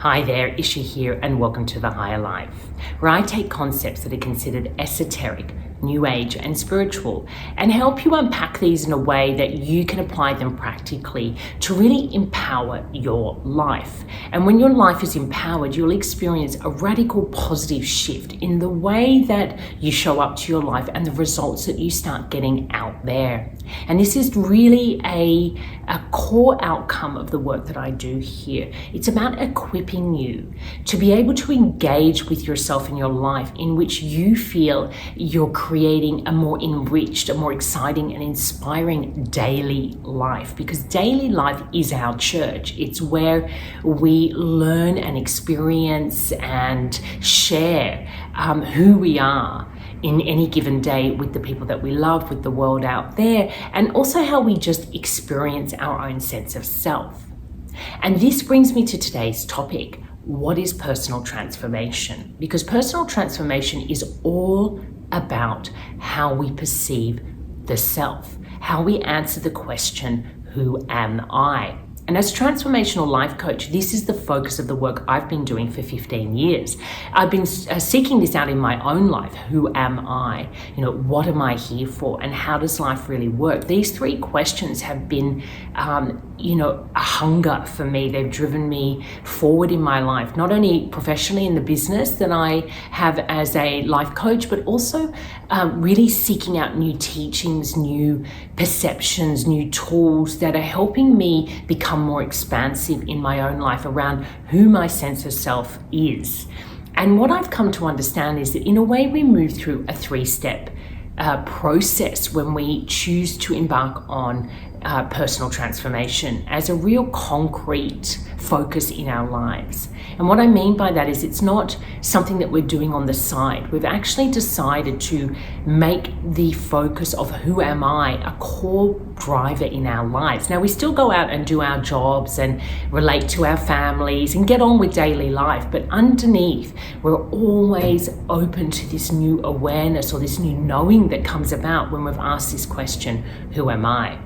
Hi there, Ischa here, and welcome to The Higher Life, where I take concepts that are considered esoteric, new age, and spiritual, and help you unpack these in a way that you can apply them practically to really empower your life. And when your life is empowered, you'll experience a radical positive shift in the way that you show up to your life and the results that you start getting out there. And this is really a core outcome of the work that I do here. It's about equipping you to be able to engage with yourself in your life in which you feel you're creating a more enriched, a more exciting and inspiring daily life. Because daily life is our church. It's where we learn and experience and share who we are in any given day with the people that we love, with the world out there, and also how we just experience our own sense of self. And this brings me to today's topic. What is personal transformation? Because personal transformation is all about how we perceive the self, how we answer the question, who am I? And as a transformational life coach, this is the focus of the work I've been doing for 15 years. I've been seeking this out in my own life. Who am I? What am I here for? And how does life really work? These three questions have been, a hunger for me. They've driven me forward in my life, not only professionally in the business that I have as a life coach, but also really seeking out new teachings, new perceptions, new tools that are helping me become more expansive in my own life around who my sense of self is. And what I've come to understand is that in a way we move through a three-step process when we choose to embark on personal transformation as a real concrete focus in our lives. And what I mean by that is it's not something that we're doing on the side. We've actually decided to make the focus of who am I a core driver in our lives. Now, we still go out and do our jobs and relate to our families and get on with daily life, but underneath, we're always open to this new awareness or this new knowing that comes about when we've asked this question, who am I?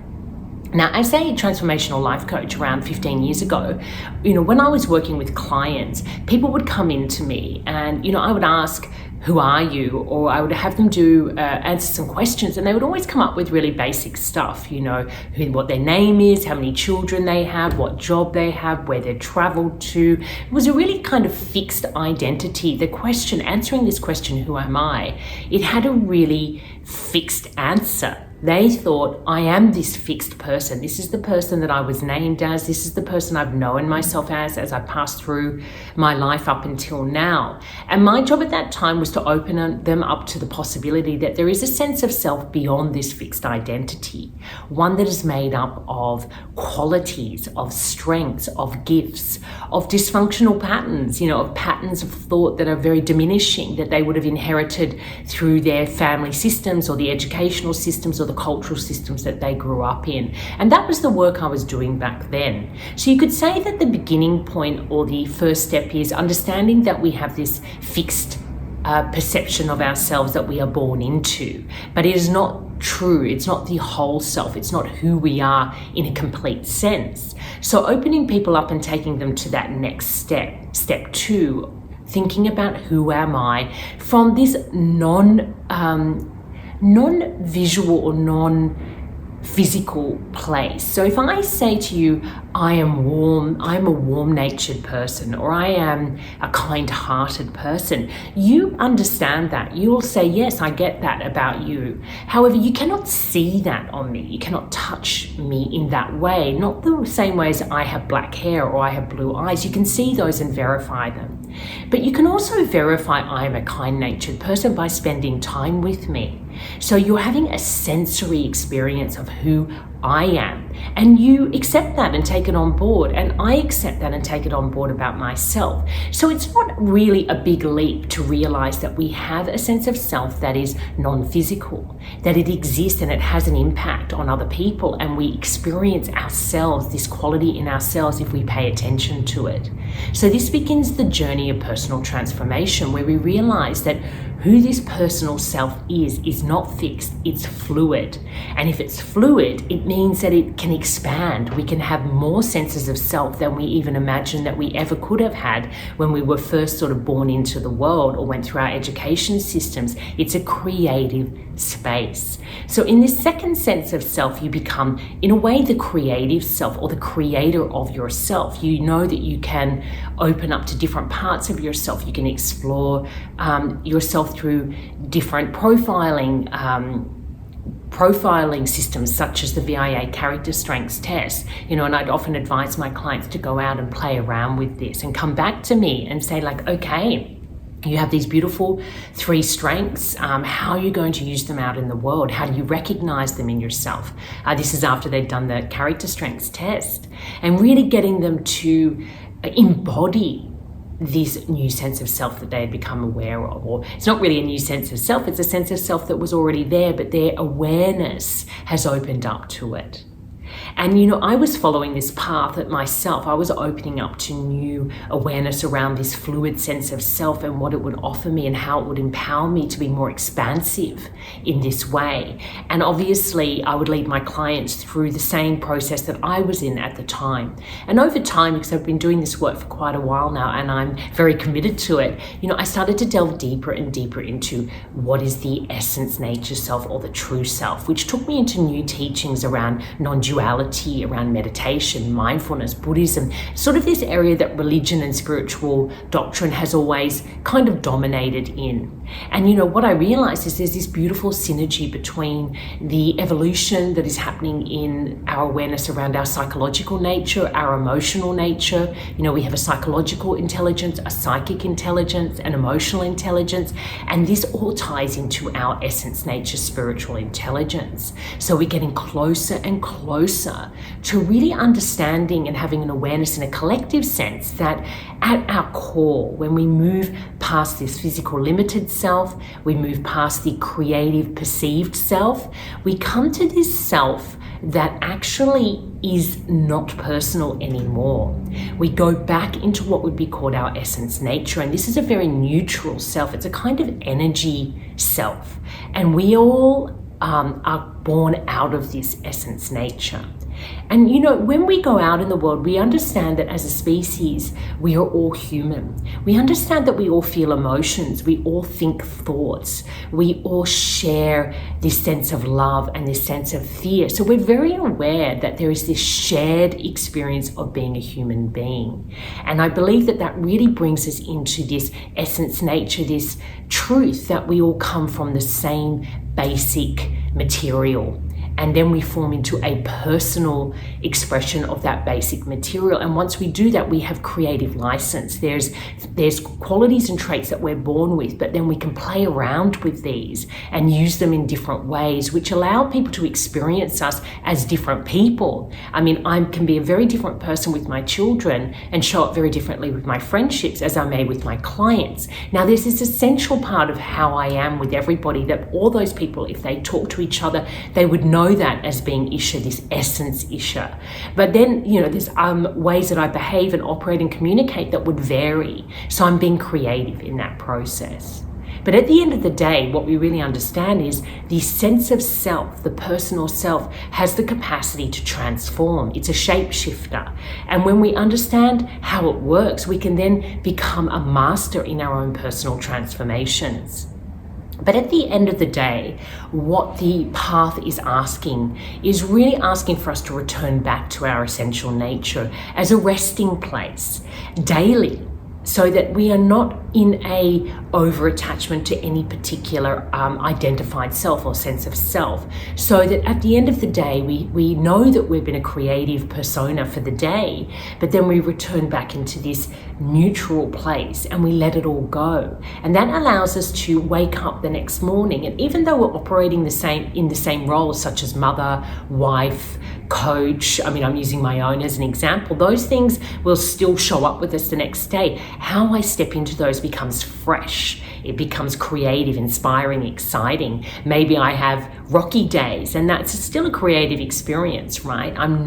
Now, as a transformational life coach around 15 years ago, when I was working with clients, people would come into me and, I would ask, who are you? Or I would have them answer some questions, and they would always come up with really basic stuff, what their name is, how many children they have, what job they have, where they've traveled to. It was a really kind of fixed identity. Answering this question, who am I? It had a really fixed answer. They thought, I am this fixed person. This is the person that I was named as. This is the person I've known myself as I passed through my life up until now. And my job at that time was to open them up to the possibility that there is a sense of self beyond this fixed identity, one that is made up of qualities, of strengths, of gifts, of dysfunctional patterns, of patterns of thought that are very diminishing, that they would have inherited through their family systems or the educational systems or the cultural systems that they grew up in. And that was the work I was doing back then. So you could say that the beginning point or the first step is understanding that we have this fixed perception of ourselves that we are born into, but it is not true. It's not the whole self. It's not who we are in a complete sense. So opening people up and taking them to that next step two, thinking about who am I from this non-visual or non-physical place. So if I say to you, I am warm, I'm a warm-natured person, or I am a kind-hearted person, you understand that. You'll say, yes, I get that about you. However, you cannot see that on me. You cannot touch me in that way. Not the same way as I have black hair or I have blue eyes. You can see those and verify them. But you can also verify I am a kind-natured person by spending time with me. So you're having a sensory experience of who I am, and you accept that and take it on board, and I accept that and take it on board about myself. So it's not really a big leap to realize that we have a sense of self that is non-physical, that it exists and it has an impact on other people, and we experience ourselves, this quality in ourselves, if we pay attention to it. So this begins the journey of personal transformation, where we realize that who this personal self is not fixed, it's fluid. And if it's fluid, it means that it can expand. We can have more senses of self than we even imagined that we ever could have had when we were first sort of born into the world or went through our education systems. It's a creative space. So in this second sense of self, you become, in a way, the creative self or the creator of yourself. You know that you can open up to different parts of yourself. You can explore yourself through different profiling systems such as the VIA character strengths test, and I'd often advise my clients to go out and play around with this and come back to me and say, like, okay, you have these beautiful 3 strengths. How are you going to use them out in the world? How do you recognize them in yourself? This is after they've done the character strengths test, and really getting them to embody this new sense of self that they had become aware of. Or it's not really a new sense of self, it's a sense of self that was already there, but their awareness has opened up to it. And I was following this path at myself. I was opening up to new awareness around this fluid sense of self and what it would offer me and how it would empower me to be more expansive in this way. And obviously, I would lead my clients through the same process that I was in at the time. And over time, because I've been doing this work for quite a while now and I'm very committed to it, I started to delve deeper and deeper into what is the essence, nature self, or the true self, which took me into new teachings around non-duality, around meditation, mindfulness, Buddhism, sort of this area that religion and spiritual doctrine has always kind of dominated in. And what I realized is there's this beautiful synergy between the evolution that is happening in our awareness around our psychological nature, our emotional nature. We have a psychological intelligence, a psychic intelligence, an emotional intelligence, and this all ties into our essence, nature, spiritual intelligence. So we're getting closer and closer to really understanding and having an awareness in a collective sense that at our core, when we move past this physical limited self, we move past the creative perceived self, we come to this self that actually is not personal anymore. We go back into what would be called our essence nature, and this is a very neutral self. It's a kind of energy self, and we all are born out of this essence nature. And when we go out in the world, we understand that as a species, we are all human. We understand that we all feel emotions, we all think thoughts, we all share this sense of love and this sense of fear. So we're very aware that there is this shared experience of being a human being. And I believe that that really brings us into this essence nature, this truth that we all come from the same basic material. And then we form into a personal expression of that basic material. And once we do that, we have creative license. There's qualities and traits that we're born with, but then we can play around with these and use them in different ways, which allow people to experience us as different people. I mean, I can be a very different person with my children and show up very differently with my friendships as I may with my clients. Now, there's this essential part of how I am with everybody that all those people, if they talk to each other, they would know that as being Ischa, this essence Ischa. But then, there's ways that I behave and operate and communicate that would vary. So I'm being creative in that process. But at the end of the day, what we really understand is the sense of self, the personal self, has the capacity to transform. It's a shapeshifter. And when we understand how it works, we can then become a master in our own personal transformations. But at the end of the day, what the path is asking is really asking for us to return back to our essential nature as a resting place daily, so that we are not in a over-attachment to any particular identified self or sense of self. So that at the end of the day, we know that we've been a creative persona for the day, but then we return back into this neutral place and we let it all go. And that allows us to wake up the next morning. And even though we're operating in the same roles, such as mother, wife, coach, I'm using my own as an example, those things will still show up with us the next day. How I step into those becomes fresh. It becomes creative, inspiring, exciting. Maybe I have rocky days, and that's still a creative experience, right? I'm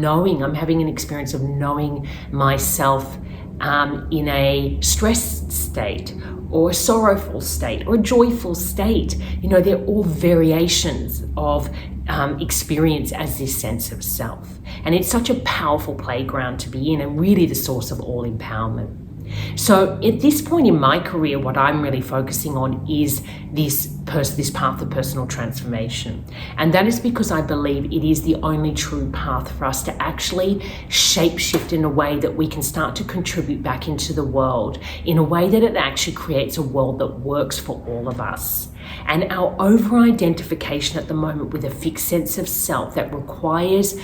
having an experience of knowing myself in a stressed state, or a sorrowful state, or a joyful state. They're all variations of experience as this sense of self. And it's such a powerful playground to be in, and really the source of all empowerment. So at this point in my career, what I'm really focusing on is this path of personal transformation. And that is because I believe it is the only true path for us to actually shapeshift in a way that we can start to contribute back into the world, in a way that it actually creates a world that works for all of us. And our over-identification at the moment with a fixed sense of self that requires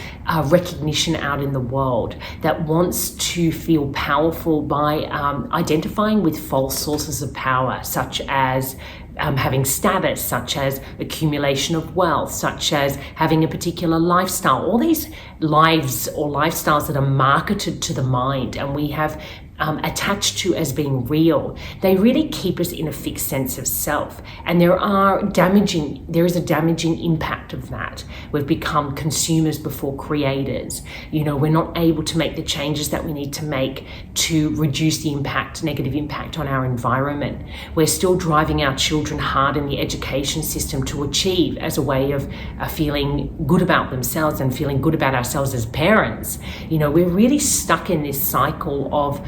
recognition out in the world, that wants to feel powerful by identifying with false sources of power, such as having status, such as accumulation of wealth, such as having a particular lifestyle. All these lives or lifestyles that are marketed to the mind and we have attached to as being real, they really keep us in a fixed sense of self. And there is a damaging impact of that. We've become consumers before creators. We're not able to make the changes that we need to make to reduce the negative impact on our environment. We're still driving our children hard in the education system to achieve as a way of feeling good about themselves and feeling good about ourselves as parents. We're really stuck in this cycle of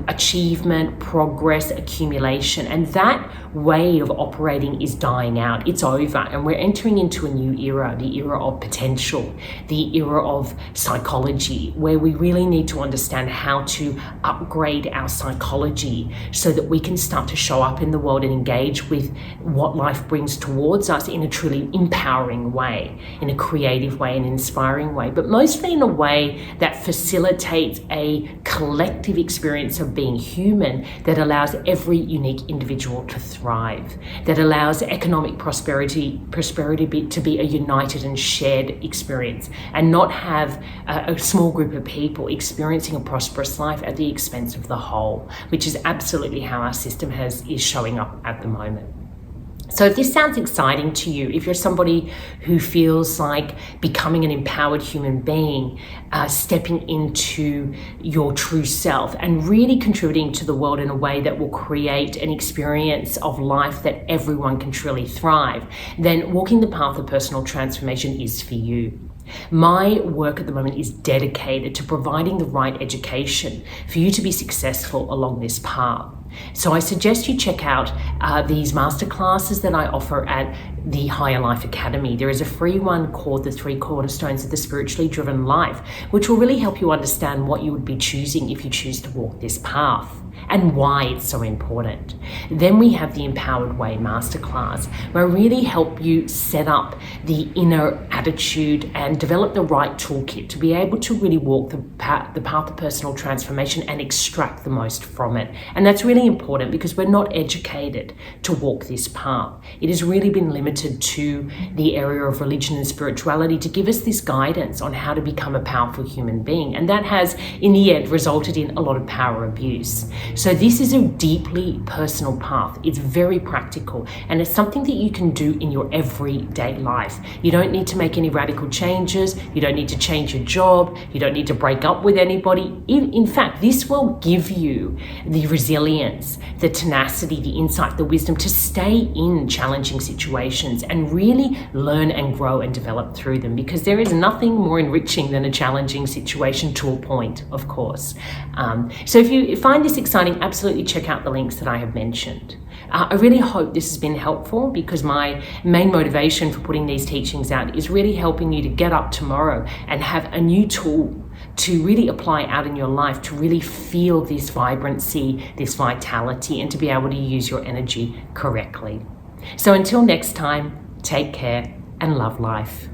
achievement, progress, accumulation, and that way of operating is dying out. It's over, and we're entering into a new era, the era of potential, the era of psychology, where we really need to understand how to upgrade our psychology so that we can start to show up in the world and engage with what life brings towards us in a truly empowering way, in a creative way, an inspiring way, but mostly in a way that facilitates a collective experience of being human, that allows every unique individual to thrive, that allows economic prosperity to be a united and shared experience, and not have a small group of people experiencing a prosperous life at the expense of the whole, which is absolutely how our system is showing up at the moment. So if this sounds exciting to you, if you're somebody who feels like becoming an empowered human being, stepping into your true self and really contributing to the world in a way that will create an experience of life that everyone can truly thrive, then walking the path of personal transformation is for you. My work at the moment is dedicated to providing the right education for you to be successful along this path. So I suggest you check out these masterclasses that I offer at the Higher Life Academy. There is a free one called The 3 Cornerstones of the Spiritually Driven Life, which will really help you understand what you would be choosing if you choose to walk this path and why it's so important. Then we have the Empowered Way Masterclass, where I really help you set up the inner attitude and develop the right toolkit to be able to really walk the path of personal transformation and extract the most from it. And that's really important because we're not educated to walk this path. It has really been limited to the area of religion and spirituality to give us this guidance on how to become a powerful human being. And that has, in the end, resulted in a lot of power abuse. So this is a deeply personal path. It's very practical, and it's something that you can do in your everyday life. You don't need to make any radical changes. You don't need to change your job. You don't need to break up with anybody. In fact, this will give you the resilience, the tenacity, the insight, the wisdom to stay in challenging situations and really learn and grow and develop through them, because there is nothing more enriching than a challenging situation, to a point, of course. So if you find this exciting, absolutely check out the links that I have mentioned. I really hope this has been helpful, because my main motivation for putting these teachings out is really helping you to get up tomorrow and have a new tool to really apply out in your life, to really feel this vibrancy, this vitality, and to be able to use your energy correctly. So until next time, take care and love life.